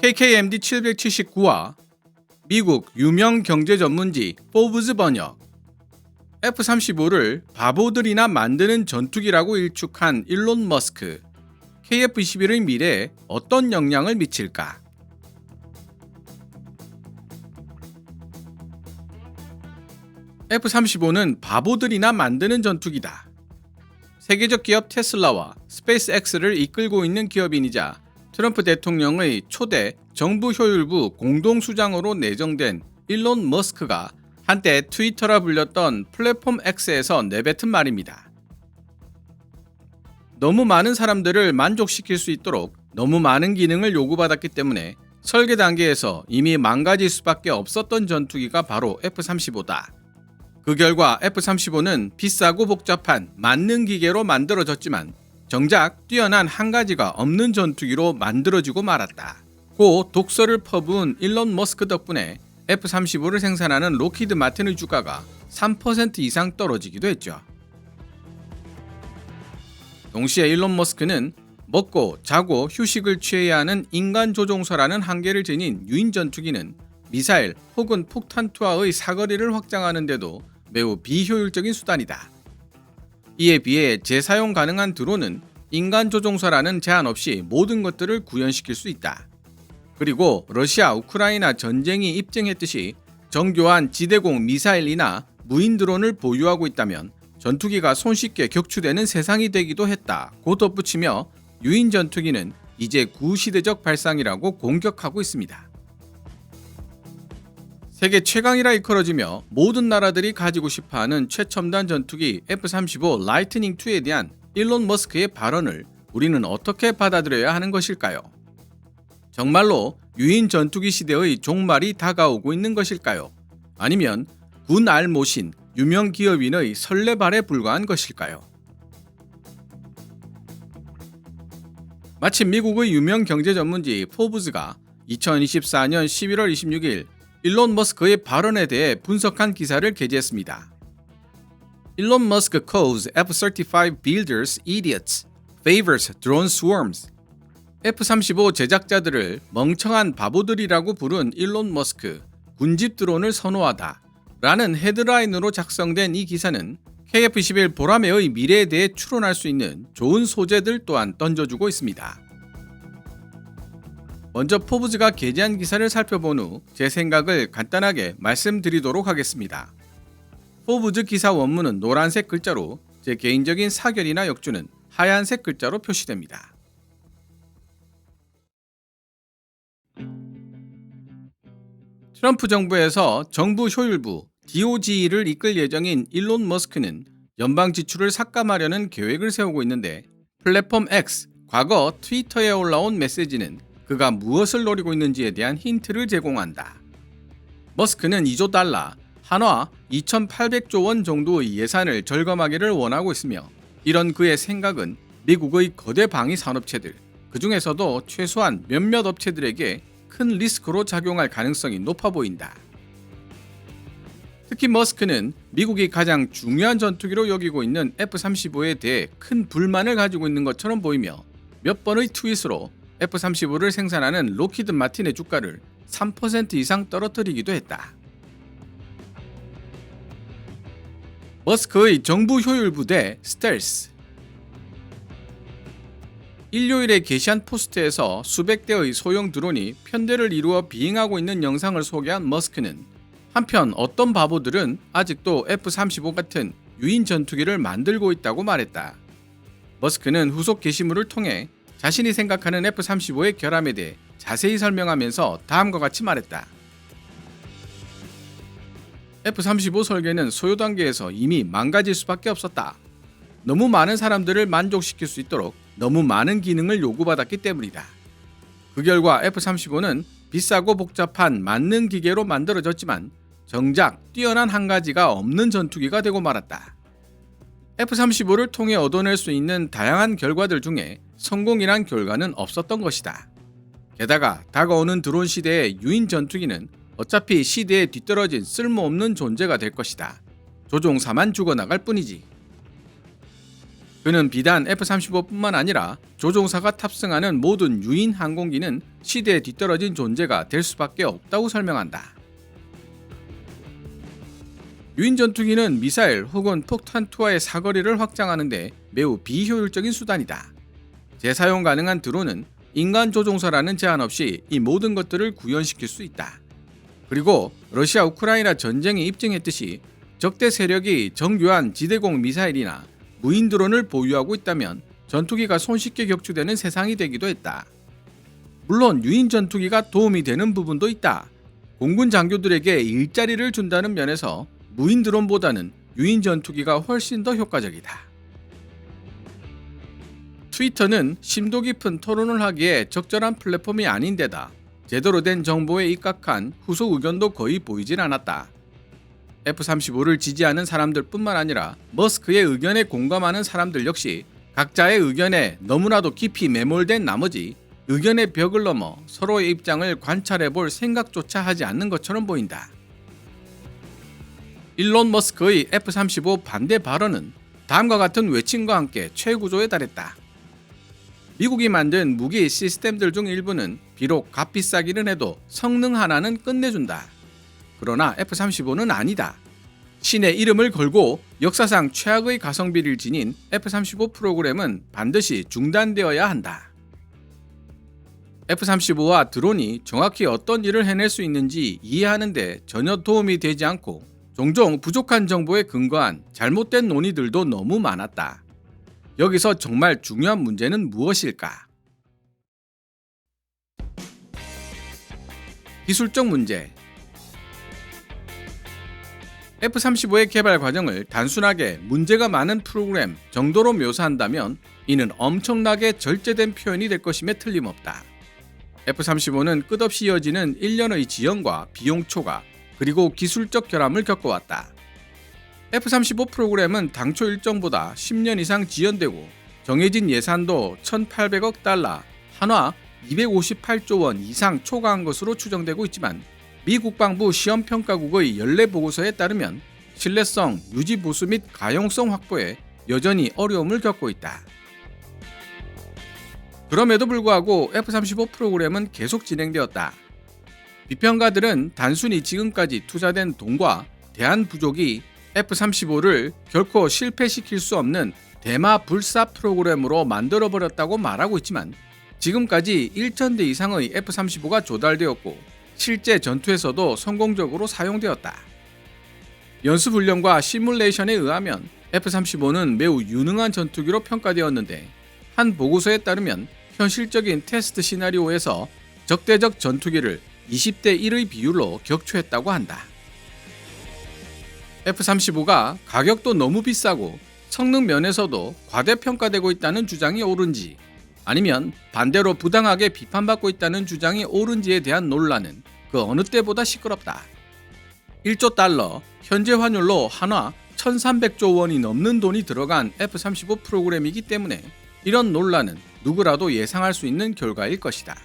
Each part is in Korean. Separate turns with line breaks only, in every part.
KKMD 779와 미국 유명 경제 전문지 포브즈 번역 F-35를 바보들이나 만드는 전투기라고 일축한 일론 머스크 KF-21의 미래에 어떤 영향을 미칠까? F-35는 바보들이나 만드는 전투기다. 세계적 기업 테슬라와 스페이스X를 이끌고 있는 기업인이자 트럼프 대통령의 초대 정부 효율부 공동수장으로 내정된 일론 머스크가 한때 트위터라 불렸던 플랫폼 X에서 내뱉은 말입니다. 너무 많은 사람들을 만족시킬 수 있도록 너무 많은 기능을 요구받았기 때문에 설계 단계에서 이미 망가질 수밖에 없었던 전투기가 바로 F-35다. 그 결과 F-35는 비싸고 복잡한 만능 기계로 만들어졌지만 정작 뛰어난 한 가지가 없는 전투기로 만들어지고 말았다. 고 독서를 퍼부은 일론 머스크 덕분에 F-35를 생산하는 록히드 마틴의 주가가 3% 이상 떨어지기도 했죠. 동시에 일론 머스크는 먹고 자고 휴식을 취해야 하는 인간 조종사라는 한계를 지닌 유인 전투기는 미사일 혹은 폭탄 투하의 사거리를 확장하는 데도 매우 비효율적인 수단이다. 이에 비해 재사용 가능한 드론은 인간 조종사라는 제한 없이 모든 것들을 구현시킬 수 있다. 그리고 러시아 우크라이나 전쟁이 입증했듯이 정교한 지대공 미사일이나 무인 드론을 보유하고 있다면 전투기가 손쉽게 격추되는 세상이 되기도 했다. 고 덧붙이며 유인 전투기는 이제 구시대적 발상이라고 공격하고 있습니다. 세계 최강이라 일컬어지며 모든 나라들이 가지고 싶어하는 최첨단 전투기 F-35 라이트닝2에 대한 일론 머스크의 발언을 우리는 어떻게 받아들여야 하는 것일까요? 정말로 유인 전투기 시대의 종말이 다가오고 있는 것일까요? 아니면 군 알모신 유명 기업인의 설레발에 불과한 것일까요? 마침 미국의 유명 경제 전문지 포브즈가 2024년 11월 26일 일론 머스크의 발언에 대해 분석한 기사를 게재했습니다. 일론 머스크 calls F-35 builders idiots, favors drone swarms. F-35 제작자들을 멍청한 바보들이라고 부른 일론 머스크, 군집 드론을 선호하다 라는 헤드라인으로 작성된 이 기사는 KF-21 보라매의 미래에 대해 추론할 수 있는 좋은 소재들 또한 던져주고 있습니다. 먼저 포브즈가 게재한 기사를 살펴본 후 제 생각을 간단하게 말씀드리도록 하겠습니다. 포브즈 기사 원문은 노란색 글자로 제 개인적인 사견이나 역주는 하얀색 글자로 표시됩니다. 트럼프 정부에서 정부 효율부 DOG를 이끌 예정인 일론 머스크는 연방 지출을 삭감하려는 계획을 세우고 있는데 플랫폼 X, 과거 트위터에 올라온 메시지는 그가 무엇을 노리고 있는지에 대한 힌트를 제공한다. 머스크는 2조 달러, 한화 2,800조 원 정도의 예산을 절감하기를 원하고 있으며 이런 그의 생각은 미국의 거대 방위 산업체들, 그 중에서도 최소한 몇몇 업체들에게 큰 리스크로 작용할 가능성이 높아 보인다. 특히 머스크는 미국이 가장 중요한 전투기로 여기고 있는 F-35에 대해 큰 불만을 가지고 있는 것처럼 보이며 몇 번의 트윗으로 F-35를 생산하는 록히드 마틴의 주가를 3% 이상 떨어뜨리기도 했다. 머스크의 정부 효율 부대 스텔스. 일요일에 게시한 포스트에서 수백 대의 소형 드론이 편대를 이루어 비행하고 있는 영상을 소개한 머스크는 한편 어떤 바보들은 아직도 F-35 같은 유인 전투기를 만들고 있다고 말했다. 머스크는 후속 게시물을 통해 자신이 생각하는 F-35의 결함에 대해 자세히 설명하면서 다음과 같이 말했다. F-35 설계는 소요 단계에서 이미 망가질 수밖에 없었다. 너무 많은 사람들을 만족시킬 수 있도록 너무 많은 기능을 요구받았기 때문이다. 그 결과 F-35는 비싸고 복잡한 만능 기계로 만들어졌지만 정작 뛰어난 한 가지가 없는 전투기가 되고 말았다. F-35를 통해 얻어낼 수 있는 다양한 결과들 중에 성공이란 결과는 없었던 것이다. 게다가 다가오는 드론 시대의 유인 전투기는 어차피 시대에 뒤떨어진 쓸모없는 존재가 될 것이다. 조종사만 죽어나갈 뿐이지. 그는 비단 F-35뿐만 아니라 조종사가 탑승하는 모든 유인 항공기는 시대에 뒤떨어진 존재가 될 수밖에 없다고 설명한다. 유인 전투기는 미사일 혹은 폭탄 투하의 사거리를 확장하는 데 매우 비효율적인 수단이다. 재사용 가능한 드론은 인간 조종사라는 제한 없이 이 모든 것들을 구현시킬 수 있다. 그리고 러시아 우크라이나 전쟁이 입증했듯이 적대 세력이 정교한 지대공 미사일이나 무인 드론을 보유하고 있다면 전투기가 손쉽게 격추되는 세상이 되기도 했다. 물론 유인 전투기가 도움이 되는 부분도 있다. 공군 장교들에게 일자리를 준다는 면에서 무인 드론보다는 유인 전투기가 훨씬 더 효과적이다. 트위터는 심도 깊은 토론을 하기에 적절한 플랫폼이 아닌데다 제대로 된 정보에 입각한 후속 의견도 거의 보이질 않았다. F-35를 지지하는 사람들뿐만 아니라 머스크의 의견에 공감하는 사람들 역시 각자의 의견에 너무나도 깊이 매몰된 나머지 의견의 벽을 넘어 서로의 입장을 관찰해볼 생각조차 하지 않는 것처럼 보인다. 일론 머스크의 F-35 반대 발언은 다음과 같은 외침과 함께 최고조에 달했다. 미국이 만든 무기 시스템들 중 일부는 비록 값비싸기는 해도 성능 하나는 끝내준다. 그러나 F-35는 아니다. 신의 이름을 걸고 역사상 최악의 가성비를 지닌 F-35 프로그램은 반드시 중단되어야 한다. F-35와 드론이 정확히 어떤 일을 해낼 수 있는지 이해하는 데 전혀 도움이 되지 않고 종종 부족한 정보에 근거한 잘못된 논의들도 너무 많았다. 여기서 정말 중요한 문제는 무엇일까? 기술적 문제. F-35의 개발 과정을 단순하게 문제가 많은 프로그램 정도로 묘사한다면 이는 엄청나게 절제된 표현이 될 것임에 틀림없다. F-35는 끝없이 이어지는 1년의 지연과 비용 초과 그리고 기술적 결함을 겪어왔다. F-35 프로그램은 당초 일정보다 10년 이상 지연되고 정해진 예산도 1,800억 달러, 한화 258조 원 이상 초과한 것으로 추정되고 있지만 미 국방부 시험평가국의 연례 보고서에 따르면 신뢰성, 유지 보수 및 가용성 확보에 여전히 어려움을 겪고 있다. 그럼에도 불구하고 F-35 프로그램은 계속 진행되었다. 비평가들은 단순히 지금까지 투자된 돈과 대안 부족이 F-35를 결코 실패시킬 수 없는 대마 불사 프로그램으로 만들어버렸다고 말하고 있지만 지금까지 1,000대 이상의 F-35가 조달되었고 실제 전투에서도 성공적으로 사용되었다. 연수훈련과 시뮬레이션에 의하면 F-35는 매우 유능한 전투기로 평가되었는데 한 보고서에 따르면 현실적인 테스트 시나리오에서 적대적 전투기를 20대 1의 비율로 격추했다고 한다. F-35가 가격도 너무 비싸고 성능 면에서도 과대평가되고 있다는 주장이 옳은지 아니면 반대로 부당하게 비판받고 있다는 주장이 옳은지에 대한 논란은 그 어느 때보다 시끄럽다. 1조 달러, 현재 환율로 한화 1,300조 원이 넘는 돈이 들어간 F-35 프로그램이기 때문에 이런 논란은 누구라도 예상할 수 있는 결과일 것이다.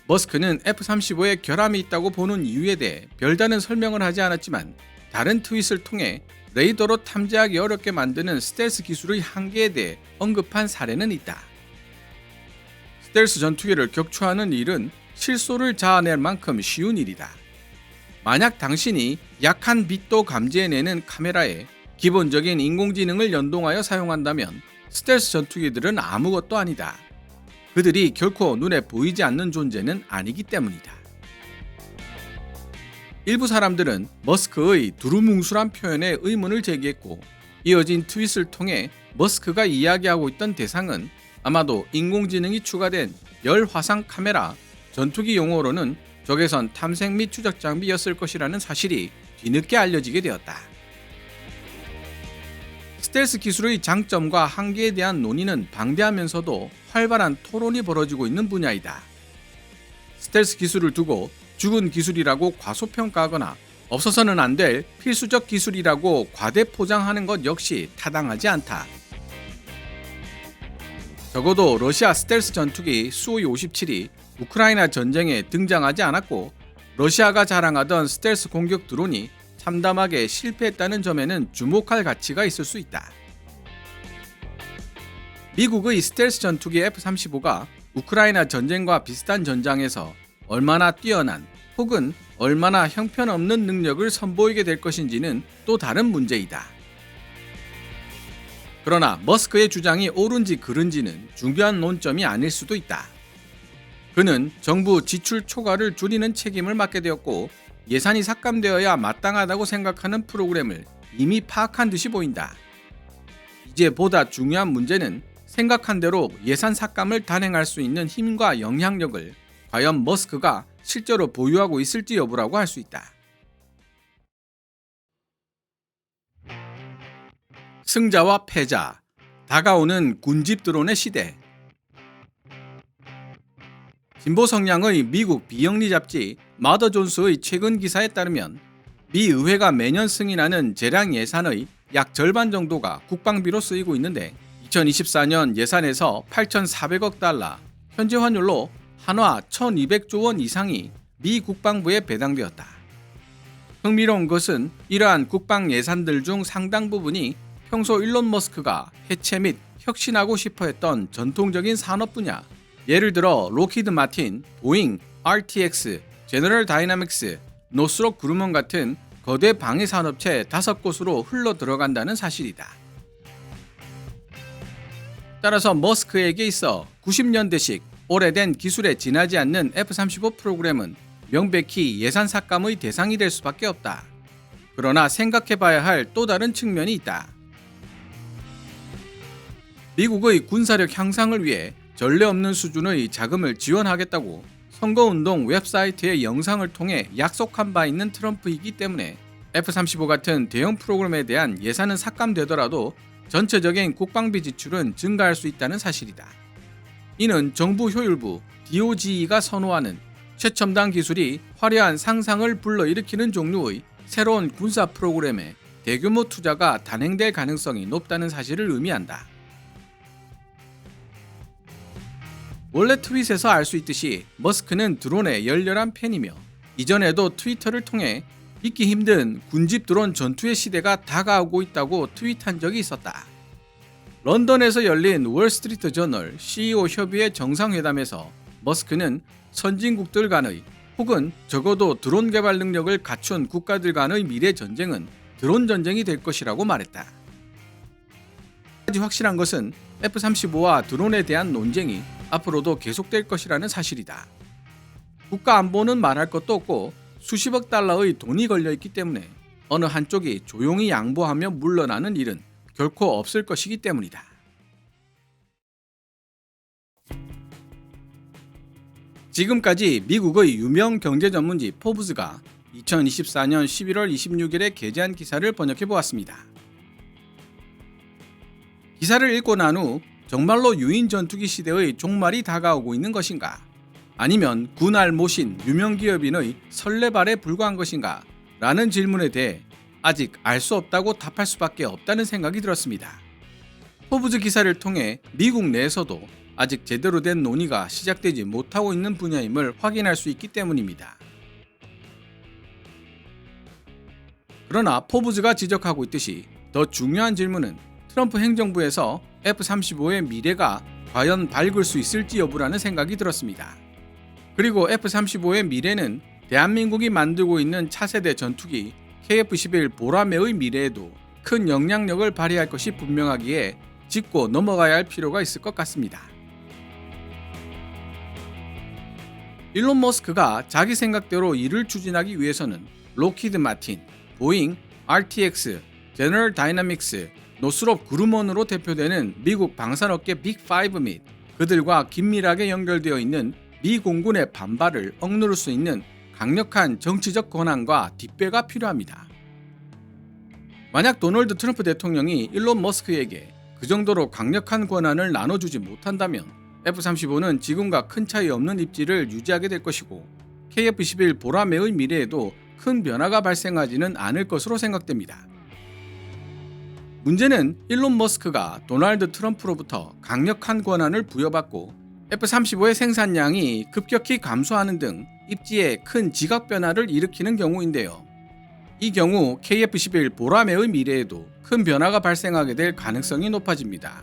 머스크는 F-35에 결함이 있다고 보는 이유에 대해 별다른 설명을 하지 않았지만 다른 트윗을 통해 레이더로 탐지하기 어렵게 만드는 스텔스 기술의 한계에 대해 언급한 사례는 있다. 스텔스 전투기를 격추하는 일은 실소를 자아낼 만큼 쉬운 일이다. 만약 당신이 약한 빛도 감지해내는 카메라에 기본적인 인공지능을 연동하여 사용한다면 스텔스 전투기들은 아무것도 아니다. 그들이 결코 눈에 보이지 않는 존재는 아니기 때문이다. 일부 사람들은 머스크의 두루뭉술한 표현에 의문을 제기했고 이어진 트윗을 통해 머스크가 이야기하고 있던 대상은 아마도 인공지능이 추가된 열 화상 카메라, 전투기 용어로는 적외선 탐색 및 추적 장비였을 것이라는 사실이 뒤늦게 알려지게 되었다. 스텔스 기술의 장점과 한계에 대한 논의는 방대하면서도 활발한 토론이 벌어지고 있는 분야이다. 스텔스 기술을 두고 죽은 기술이라고 과소평가하거나 없어서는 안 될 필수적 기술이라고 과대 포장하는 것 역시 타당하지 않다. 적어도 러시아 스텔스 전투기 수-57이 우크라이나 전쟁에 등장하지 않았고 러시아가 자랑하던 스텔스 공격 드론이 참담하게 실패했다는 점에는 주목할 가치가 있을 수 있다. 미국의 스텔스 전투기 F-35가 우크라이나 전쟁과 비슷한 전장에서 얼마나 뛰어난 혹은 얼마나 형편없는 능력을 선보이게 될 것인지는 또 다른 문제이다. 그러나 머스크의 주장이 옳은지 그른지는 중요한 논점이 아닐 수도 있다. 그는 정부 지출 초과를 줄이는 책임을 맡게 되었고 예산이 삭감되어야 마땅하다고 생각하는 프로그램을 이미 파악한 듯이 보인다. 이제 보다 중요한 문제는 생각한 대로 예산 삭감을 단행할 수 있는 힘과 영향력을 과연 머스크가 실제로 보유하고 있을지 여부라고 할 수 있다. 승자와 패자, 다가오는 군집 드론의 시대. 진보 성향의 미국 비영리 잡지 마더 존스의 최근 기사에 따르면 미 의회가 매년 승인하는 재량 예산의 약 절반 정도가 국방비로 쓰이고 있는데 2024년 예산에서 8,400억 달러, 현재 환율로 한화 1,200조 원 이상이 미 국방부에 배당되었다. 흥미로운 것은 이러한 국방 예산들 중 상당 부분이 평소 일론 머스크가 해체 및 혁신하고 싶어 했던 전통적인 산업 분야, 예를 들어 로키드 마틴, 보잉, RTX, 제너럴 다이나믹스, 노스롭 그루먼 같은 거대 방위 산업체 5곳으로 흘러 들어간다는 사실이다. 따라서 머스크에게 있어 90년대식 오래된 기술에 지나지 않는 F-35 프로그램은 명백히 예산 삭감의 대상이 될 수밖에 없다. 그러나 생각해봐야 할 또 다른 측면이 있다. 미국의 군사력 향상을 위해 전례 없는 수준의 자금을 지원하겠다고 선거운동 웹사이트의 영상을 통해 약속한 바 있는 트럼프이기 때문에 F-35 같은 대형 프로그램에 대한 예산은 삭감되더라도 전체적인 국방비 지출은 증가할 수 있다는 사실이다. 이는 정부 효율부 DOGE가 선호하는 최첨단 기술이 화려한 상상을 불러일으키는 종류의 새로운 군사 프로그램에 대규모 투자가 단행될 가능성이 높다는 사실을 의미한다. 원래 트윗에서 알 수 있듯이 머스크는 드론의 열렬한 팬이며 이전에도 트위터를 통해 믿기 힘든 군집 드론 전투의 시대가 다가오고 있다고 트윗한 적이 있었다. 런던에서 열린 월스트리트 저널 CEO 협의회 정상회담에서 머스크는 선진국들 간의 혹은 적어도 드론 개발 능력을 갖춘 국가들 간의 미래 전쟁은 드론 전쟁이 될 것이라고 말했다. 아직 확실한 것은 F-35와 드론에 대한 논쟁이 앞으로도 계속될 것이라는 사실이다. 국가 안보는 말할 것도 없고 수십억 달러의 돈이 걸려있기 때문에 어느 한쪽이 조용히 양보하며 물러나는 일은 결코 없을 것이기 때문이다. 지금까지 미국의 유명 경제 전문지 포브스가 2024년 11월 26일에 게재한 기사를 번역해 보았습니다. 기사를 읽고 난 후 정말로 유인 전투기 시대의 종말이 다가오고 있는 것인가? 아니면 군알 모신 유명 기업인의 설레발에 불과한 것인가? 라는 질문에 대해 아직 알 수 없다고 답할 수밖에 없다는 생각이 들었습니다. 포브즈 기사를 통해 미국 내에서도 아직 제대로 된 논의가 시작되지 못하고 있는 분야임을 확인할 수 있기 때문입니다. 그러나 포브즈가 지적하고 있듯이 더 중요한 질문은 트럼프 행정부에서 F-35의 미래가 과연 밝을 수 있을지 여부라는 생각이 들었습니다. 그리고 F-35의 미래는 대한민국이 만들고 있는 차세대 전투기 KF-11 보라매의 미래에도 큰 영향력을 발휘할 것이 분명하기에 짚고 넘어가야 할 필요가 있을 것 같습니다. 일론 머스크가 자기 생각대로 일을 추진하기 위해서는 로키드 마틴, 보잉, RTX, 제너럴 다이나믹스, 노스롭 그루먼으로 대표되는 미국 방산업계 빅5 및 그들과 긴밀하게 연결되어 있는 미 공군의 반발을 억누를 수 있는 강력한 정치적 권한과 뒷배가 필요합니다. 만약 도널드 트럼프 대통령이 일론 머스크에게 그 정도로 강력한 권한을 나눠주지 못한다면 F-35는 지금과 큰 차이 없는 입지를 유지하게 될 것이고 KF-11 보라매의 미래에도 큰 변화가 발생하지는 않을 것으로 생각됩니다. 문제는 일론 머스크가 도널드 트럼프로부터 강력한 권한을 부여받고 F-35의 생산량이 급격히 감소하는 등 입지에 큰 지각 변화를 일으키는 경우인데요. 이 경우 KF-11 보라매의 미래에도 큰 변화가 발생하게 될 가능성이 높아집니다.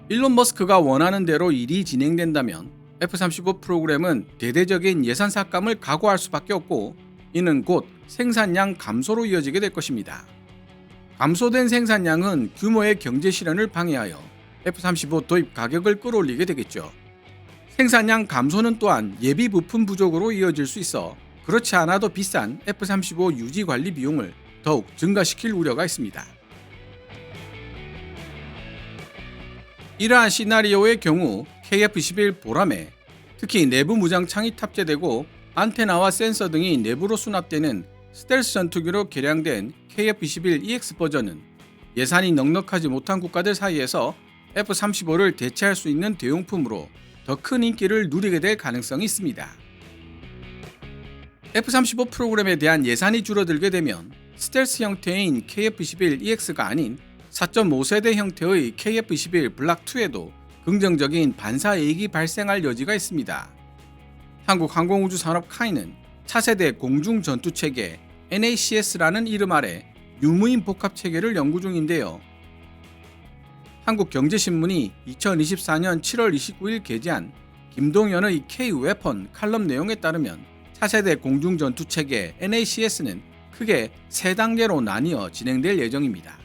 일론 머스크가 원하는 대로 일이 진행된다면 F-35 프로그램은 대대적인 예산 삭감을 각오할 수밖에 없고, 이는 곧 생산량 감소로 이어지게 될 것입니다. 감소된 생산량은 규모의 경제 실현을 방해하여 F-35 도입 가격을 끌어올리게 되겠죠. 생산량 감소는 또한 예비 부품 부족으로 이어질 수 있어 그렇지 않아도 비싼 F-35 유지 관리 비용을 더욱 증가시킬 우려가 있습니다. 이러한 시나리오의 경우 KF-21 보람에 특히 내부 무장창이 탑재되고 안테나와 센서 등이 내부로 수납되는 스텔스 전투기로 개량된 KF-21EX 버전은 예산이 넉넉하지 못한 국가들 사이에서 F-35를 대체할 수 있는 대용품으로 더 큰 인기를 누리게 될 가능성이 있습니다. F-35 프로그램에 대한 예산이 줄어들게 되면 스텔스 형태인 KF-21EX가 아닌 4.5세대 형태의 KF-21 블락2에도 긍정적인 반사이익이 발생할 여지가 있습니다. 한국항공우주산업 카이는 차세대 공중전투체계 NACS라는 이름 아래 유무인 복합체계를 연구 중인데요. 한국경제신문이 2024년 7월 29일 게재한 김동연의 K-웨펀 칼럼 내용에 따르면 차세대 공중전투체계 NACS는 크게 3단계로 나뉘어 진행될 예정입니다.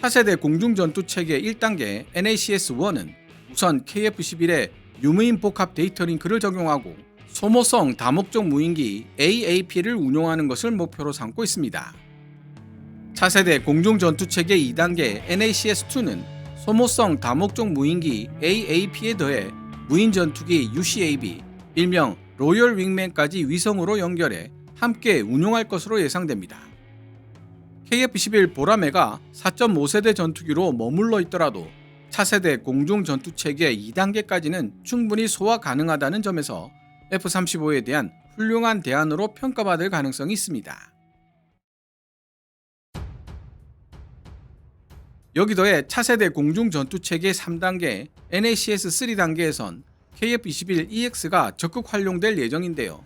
차세대 공중전투체계 1단계 NACS-1은 우선 KF-11에 유무인 복합 데이터 링크를 적용하고 소모성 다목적 무인기 AAP를 운용하는 것을 목표로 삼고 있습니다. 차세대 공중전투체계 2단계 NACS-2는 소모성 다목적 무인기 AAP에 더해 무인전투기 UCAB, 일명 로열 윙맨까지 위성으로 연결해 함께 운용할 것으로 예상됩니다. KF-11 보라매가 4.5세대 전투기로 머물러 있더라도 차세대 공중전투체계 2단계까지는 충분히 소화 가능하다는 점에서 F-35에 대한 훌륭한 대안으로 평가받을 가능성이 있습니다. 여기더해 차세대 공중전투체계 3단계 NACS 3단계에선 KF-21EX가 적극 활용될 예정인데요.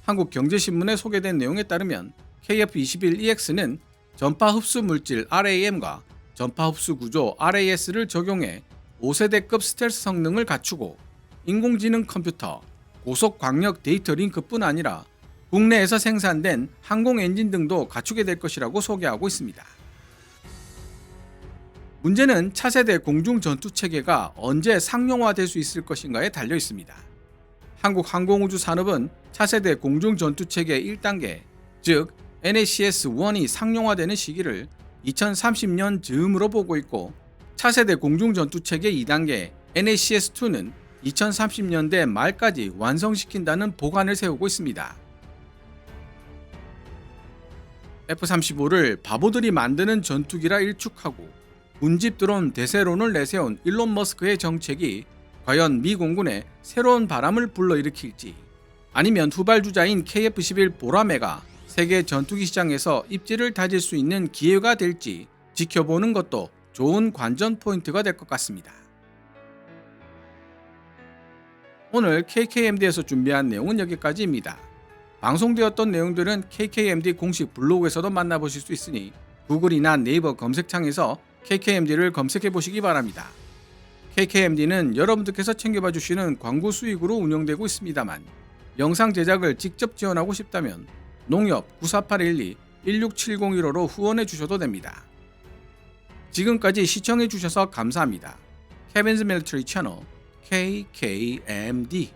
한국경제신문에 소개된 내용에 따르면 KF-21EX는 전파 흡수 물질 RAM과 전파 흡수 구조 RAS를 적용해 5세대급 스텔스 성능을 갖추고 인공지능 컴퓨터, 고속 광역 데이터 링크뿐 아니라 국내에서 생산된 항공 엔진 등도 갖추게 될 것이라고 소개하고 있습니다. 문제는 차세대 공중전투체계가 언제 상용화될 수 있을 것인가에 달려 있습니다. 한국항공우주산업은 차세대 공중전투체계 1단계, 즉 NACS-1이 상용화되는 시기를 2030년 즈음으로 보고 있고, 차세대 공중전투체계 2단계 NACS-2는 2030년대 말까지 완성시킨다는 보관을 세우고 있습니다. F-35를 바보들이 만드는 전투기라 일축하고 군집 드론 대세론을 내세운 일론 머스크의 정책이 과연 미 공군에 새로운 바람을 불러일으킬지, 아니면 후발주자인 KF-11 보라매가 세계 전투기 시장에서 입지를 다질 수 있는 기회가 될지 지켜보는 것도 좋은 관전 포인트가 될 것 같습니다. 오늘 KKMD에서 준비한 내용은 여기까지입니다. 방송되었던 내용들은 KKMD 공식 블로그에서도 만나보실 수 있으니 구글이나 네이버 검색창에서 KKMD를 검색해 보시기 바랍니다. KKMD는 여러분들께서 챙겨봐 주시는 광고 수익으로 운영되고 있습니다만, 영상 제작을 직접 지원하고 싶다면 농협 9481216701호로 후원해 주셔도 됩니다. 지금까지 시청해 주셔서 감사합니다. 케빈스 밀리터리 채널 KKMD